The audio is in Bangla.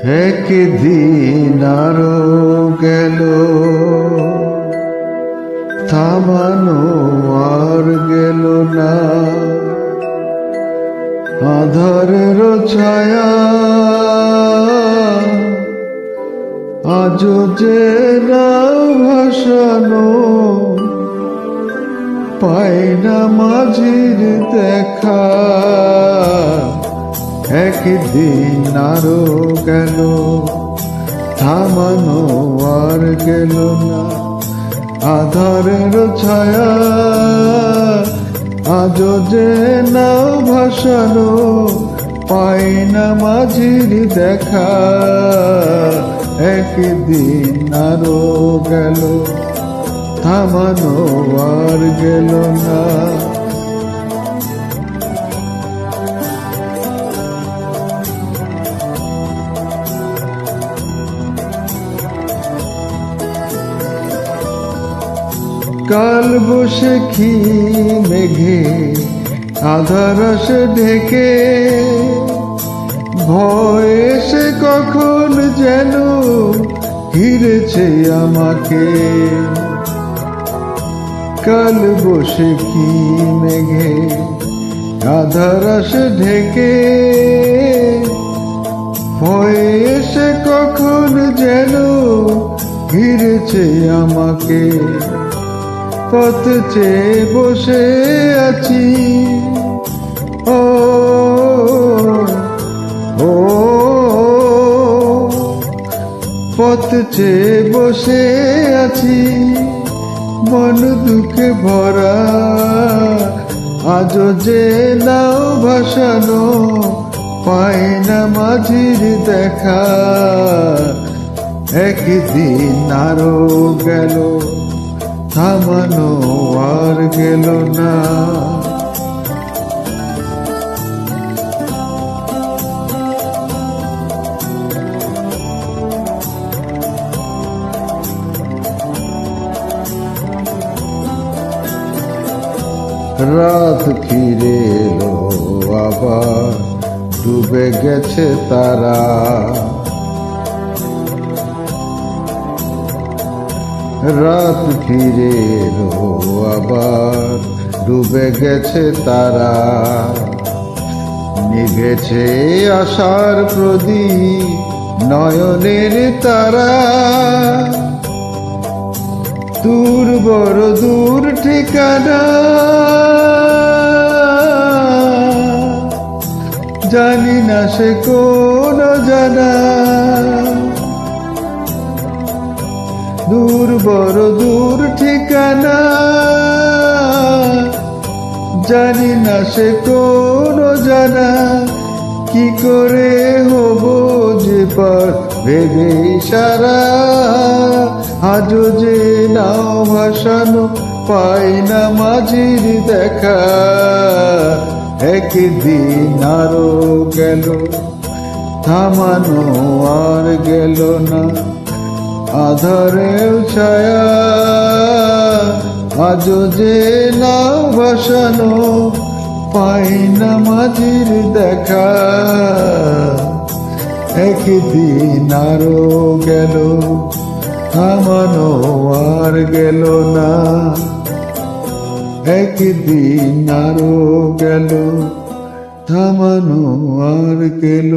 একদিন আরো গেল, থামানো আর গেল না। আধারের ছায়া আজও যে না ভাসানো, পাই না মাঝির দেখা। একদিন আরো গেল, থামানো আর গেল না। আধারের ছায়া আজও যে নাও ভাসানো, পাই না মাঝির দেখা। একদিন আরো গেল, থামানো আর গেল না। কাল বৈশাখী মেঘে আধার আসে ঢেকে, ভয় এসে কখন যেন ঘিরেছে আমাকে। কাল বৈশাখী মেঘে আধার আসে ঢেকে, ভয় এসে কখন যেন ঘিরেছে আমাকে। পথ চেয়ে বসে আছি, ও ও পথ চেয়ে বসে আছি, মন দুঃখে ভরা। আজও যে নাও ভাসানো, পাই না মাঝির দেখা। একদিন আরো গেল, থামানো আর গেল না। রাত ফিরে এলো আবার, ডুবে গেছে তারা। রাত ফিরে এলো আবার, ডুবে গেছে তারা। নিভেছে আশার প্রদীপ নয়নের তারা। দূর বড় দূর ঠিকানা, জানি না সে কোন জানা। দূর বড় দূর ঠিকানা, জানি না সে কোন জানা। কি করে হব যে পার ভেবে ইশারা। আজও যে নাও ভাসানো, পাই না মাঝির দেখা। একদিন আরো গেল, থামানো আর গেল না। আধারের ছায়া আজও যে নাও ভাসানো, পাই না মাঝির দেখা। একদিন আরো গেল, থামানো আর গেল না। একদিন আরো গেল, থামানো আর গেল